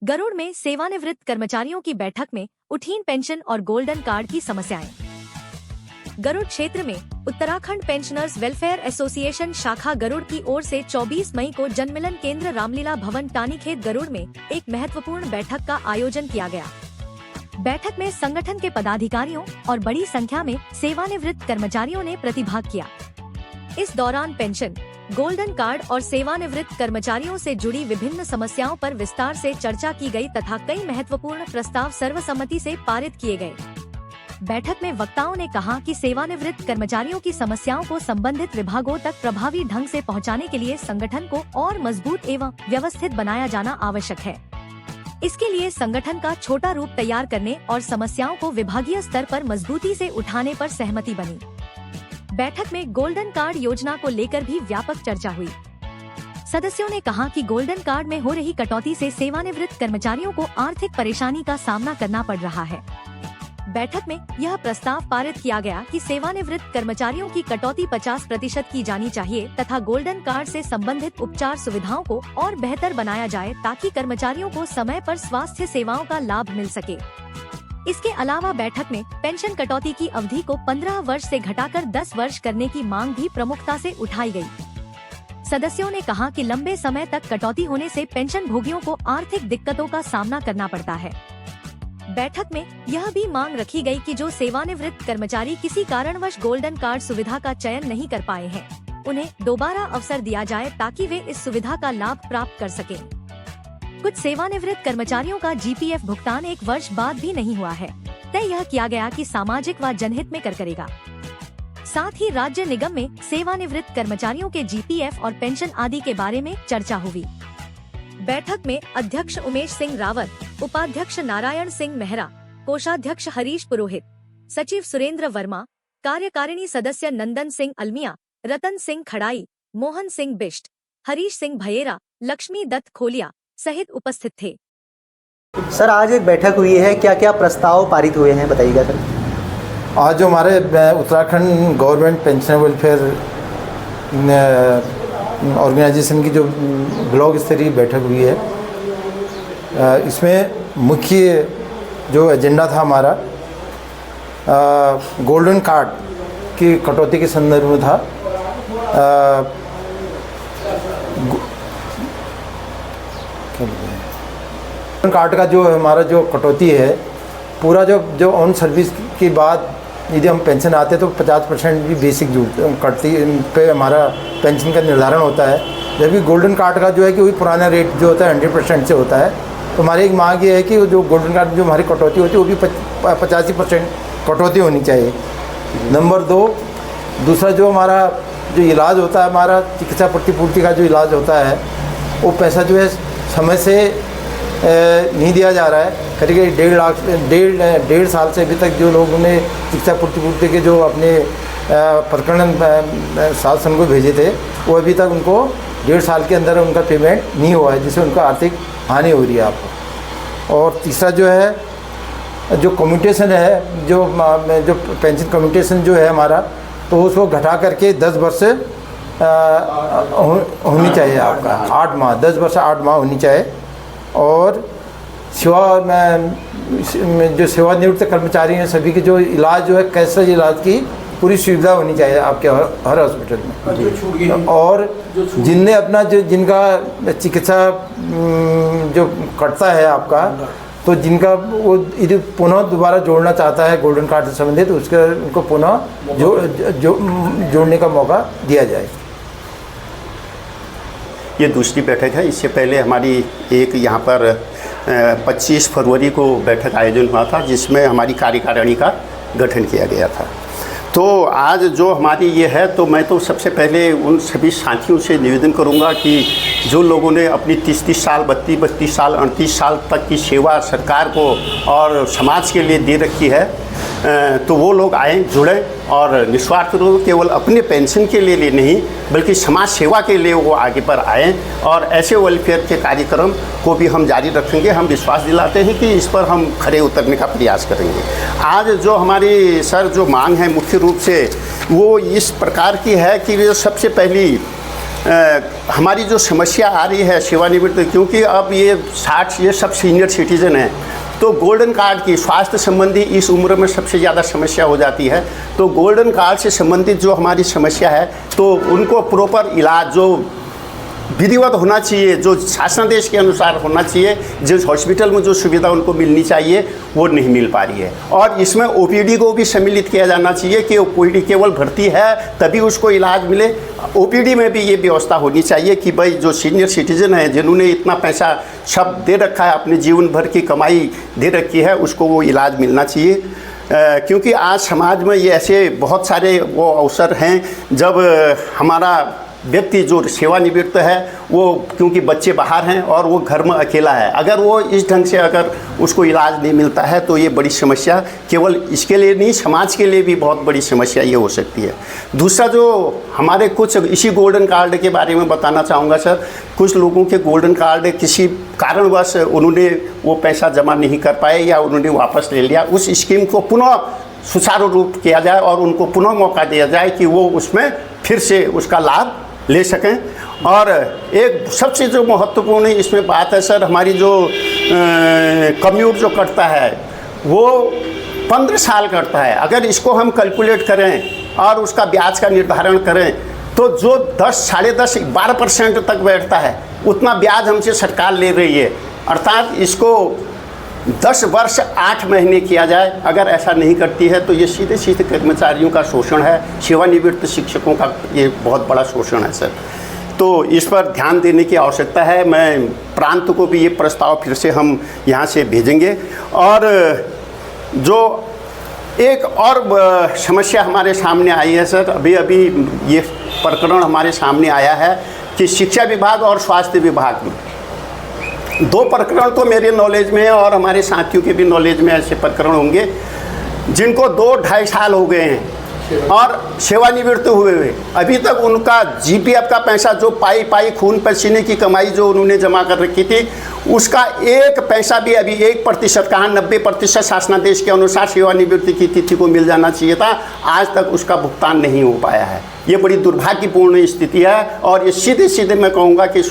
गरुड़ में सेवानिवृत्त कर्मचारियों की बैठक में उठीं पेंशन और गोल्डन कार्ड की समस्याएं। गरुड़ क्षेत्र में उत्तराखंड पेंशनर्स वेलफेयर एसोसिएशन शाखा गरुड़ की ओर से 24 मई को जनमिलन केंद्र रामलीला भवन टानीखेत गरुड़ में एक महत्वपूर्ण बैठक का आयोजन किया गया। बैठक में संगठन के पदाधिकारियों और बड़ी संख्या में सेवानिवृत्त कर्मचारियों ने प्रतिभाग किया। इस दौरान पेंशन, गोल्डन कार्ड और सेवानिवृत्त कर्मचारियों से जुड़ी विभिन्न समस्याओं पर विस्तार से चर्चा की गई तथा कई महत्वपूर्ण प्रस्ताव सर्वसम्मति से पारित किए गए। बैठक में वक्ताओं ने कहा कि सेवानिवृत्त कर्मचारियों की समस्याओं को संबंधित विभागों तक प्रभावी ढंग से पहुंचाने के लिए संगठन को और मजबूत एवं व्यवस्थित बनाया जाना आवश्यक है। इसके लिए संगठन का छोटा रूप तैयार करने और समस्याओं को विभागीय स्तर पर मजबूती से उठाने पर सहमति बनी। बैठक में गोल्डन कार्ड योजना को लेकर भी व्यापक चर्चा हुई। सदस्यों ने कहा कि गोल्डन कार्ड में हो रही कटौती से सेवानिवृत्त कर्मचारियों को आर्थिक परेशानी का सामना करना पड़ रहा है। बैठक में यह प्रस्ताव पारित किया गया कि सेवानिवृत्त कर्मचारियों की कटौती 50% की जानी चाहिए तथा गोल्डन कार्ड से संबंधित उपचार सुविधाओं को और बेहतर बनाया जाए ताकि कर्मचारियों को समय पर स्वास्थ्य सेवाओं का लाभ मिल सके। इसके अलावा बैठक में पेंशन कटौती की अवधि को 15 वर्ष से घटाकर 10 वर्ष करने की मांग भी प्रमुखता से उठाई गई। सदस्यों ने कहा कि लंबे समय तक कटौती होने से पेंशन भोगियों को आर्थिक दिक्कतों का सामना करना पड़ता है। बैठक में यह भी मांग रखी गई कि जो सेवानिवृत्त कर्मचारी किसी कारणवश गोल्डन कार्ड सुविधा का चयन नहीं कर पाए हैं, उन्हें दोबारा अवसर दिया जाए ताकि वे इस सुविधा का लाभ प्राप्त कर सकें। कुछ सेवानिवृत्त कर्मचारियों का जीपीएफ भुगतान 1 वर्ष बाद भी नहीं हुआ है। तय यह किया गया कि सामाजिक व जनहित में करेगा। साथ ही राज्य निगम में सेवानिवृत्त कर्मचारियों के जीपीएफ और पेंशन आदि के बारे में चर्चा हुई। बैठक में अध्यक्ष उमेश सिंह रावत, उपाध्यक्ष नारायण सिंह मेहरा, कोषाध्यक्ष हरीश पुरोहित, सचिव सुरेंद्र वर्मा, कार्यकारिणी सदस्य नंदन सिंह अलमिया, रतन सिंह खड़ाई, मोहन सिंह बिष्ट, हरीश सिंह भयेरा, लक्ष्मी दत्त खोलिया सहित उपस्थित थे। सर, आज एक बैठक हुई है, क्या क्या प्रस्ताव पारित हुए हैं बताइएगा सर। आज जो हमारे Uttarakhand government pension welfare organisation की जो ब्लॉक स्तरीय बैठक हुई है, इसमें मुख्य जो एजेंडा था हमारा गोल्डन कार्ड की कटौती के संदर्भ में था। गोल्डन कार्ड का जो हमारा जो कटौती है, पूरा जो ऑन सर्विस के बाद यदि हम पेंशन आते तो 50% भी बेसिक कटती पे हमारा पेंशन का निर्धारण होता है, जबकि गोल्डन कार्ड का जो है कि वही पुराना रेट जो होता है 100% से होता है। तो हमारी एक मांग ये है कि जो गोल्डन कार्ड जो हमारी कटौती होती है वो भी 85% कटौती होनी चाहिए। नंबर 2, दूसरा जो हमारा जो इलाज होता है, हमारा चिकित्सा प्रतिपूर्ति का जो इलाज होता है, वो पैसा जो है समय से नहीं दिया जा रहा है। करीब 1.5 साल से अभी तक जो लोगों ने चिकित्सा प्रतिपूर्ति के जो अपने प्रकरण शासन को भेजे थे, वो अभी तक उनको 1.5 साल के अंदर उनका पेमेंट नहीं हुआ है, जिससे उनका आर्थिक हानि हो रही है आपको। और तीसरा जो है जो कम्यूटेशन है, जो पेंशन कम्यूटेशन जो है हमारा, तो उसको घटा करके 10 वर्ष होनी चाहिए आपका, 8 माह, 10 वर्ष 8 माह होनी चाहिए। और जो सेवानिवृत्त कर्मचारी हैं सभी के जो इलाज जो है कैंसर इलाज की पूरी सुविधा होनी चाहिए आपके हर हॉस्पिटल में। और जिनने अपना जिनका चिकित्सा जो कटता है आपका, तो जिनका वो यदि पुनः दोबारा जोड़ना चाहता है गोल्डन कार्ड से संबंधित, तो उसके उनको पुनः जोड़ने का मौका दिया जाए। ये दूसरी बैठक है। इससे पहले हमारी एक यहाँ पर 25 फरवरी को बैठक आयोजन हुआ था, जिसमें हमारी कार्यकारिणी का गठन किया गया था। तो आज जो हमारी ये है, तो मैं तो सबसे पहले उन सभी साथियों से निवेदन करूँगा कि जो लोगों ने अपनी 30-30 साल, 32-32 साल, 38 साल तक की सेवा सरकार को और समाज के लिए दे रखी है, तो वो लोग आएँ, जुड़ें और निस्वार्थ रूप केवल अपने पेंशन के लिए नहीं बल्कि समाज सेवा के लिए वो आगे पर आएँ। और ऐसे वेलफेयर के कार्यक्रम को भी हम जारी रखेंगे। हम विश्वास दिलाते हैं कि इस पर हम खरे उतरने का प्रयास करेंगे। आज जो हमारी सर जो मांग है मुख्य रूप से वो इस प्रकार की है कि जो सबसे पहली हमारी जो समस्या आ रही है सेवानिवृत्त, क्योंकि अब ये 60 ये सब सीनियर सिटीजन हैं, तो गोल्डन कार्ड की स्वास्थ्य संबंधी इस उम्र में सबसे ज़्यादा समस्या हो जाती है। तो गोल्डन कार्ड से संबंधित जो हमारी समस्या है, तो उनको प्रॉपर इलाज जो विधिवत होना चाहिए, जो शासनादेश के अनुसार होना चाहिए, जिस हॉस्पिटल में जो सुविधा उनको मिलनी चाहिए वो नहीं मिल पा रही है। और इसमें ओपीडी को भी सम्मिलित किया जाना चाहिए कि ओपीडी केवल भर्ती है तभी उसको इलाज मिले। ओपीडी में भी ये व्यवस्था होनी चाहिए कि भाई जो सीनियर सिटीजन है, जिन्होंने इतना पैसा सब दे रखा है, अपने जीवन भर की कमाई दे रखी है, उसको वो इलाज मिलना चाहिए। क्योंकि आज समाज में ये ऐसे बहुत सारे वो अवसर हैं जब हमारा व्यक्ति जो सेवानिवृत्त है वो, क्योंकि बच्चे बाहर हैं और वो घर में अकेला है, अगर वो इस ढंग से अगर उसको इलाज नहीं मिलता है तो ये बड़ी समस्या केवल इसके लिए नहीं, समाज के लिए भी बहुत बड़ी समस्या ये हो सकती है। दूसरा जो हमारे कुछ इसी गोल्डन कार्ड के बारे में बताना चाहूँगा सर, कुछ लोगों के गोल्डन कार्ड किसी कारणवश उन्होंने वो पैसा जमा नहीं कर पाए या उन्होंने वापस ले लिया, उस स्कीम को पुनः सुचारू रूप किया जाए और उनको पुनः मौका दिया जाए कि वो उसमें फिर से उसका लाभ ले सकें। और एक सबसे जो महत्वपूर्ण इसमें बात है सर, हमारी जो कम्यूट जो कटता है वो 15 साल कटता है। अगर इसको हम कैलकुलेट करें और उसका ब्याज का निर्धारण करें तो जो 10, 10.5, 12% तक बैठता है, उतना ब्याज हमसे सरकार ले रही है। अर्थात इसको 10 वर्ष 8 महीने किया जाए। अगर ऐसा नहीं करती है तो ये सीधे सीधे कर्मचारियों का शोषण है, सेवानिवृत्त शिक्षकों का ये बहुत बड़ा शोषण है सर। तो इस पर ध्यान देने की आवश्यकता है। मैं प्रांत को भी ये प्रस्ताव फिर से हम यहाँ से भेजेंगे। और जो एक और समस्या हमारे सामने आई है सर, अभी अभी ये प्रकरण हमारे सामने आया है कि शिक्षा विभाग और स्वास्थ्य विभाग में 2 प्रकरण तो मेरे नॉलेज में है और हमारे साथियों के भी नॉलेज में ऐसे प्रकरण होंगे जिनको 2-2.5 साल हो गए हैं और सेवानिवृत्त हुए अभी तक उनका जीपीएफ का पैसा जो पाई खून पसीने की कमाई जो उन्होंने जमा कर रखी थी, उसका एक पैसा भी अभी 1% कहाँ 90% शासनादेश के अनुसार सेवानिवृत्ति की तिथि को मिल जाना चाहिए था, आज तक उसका भुगतान नहीं हो पाया है। ये बड़ी दुर्भाग्यपूर्ण स्थिति है और ये सीधे सीधे मैं कहूँगा कि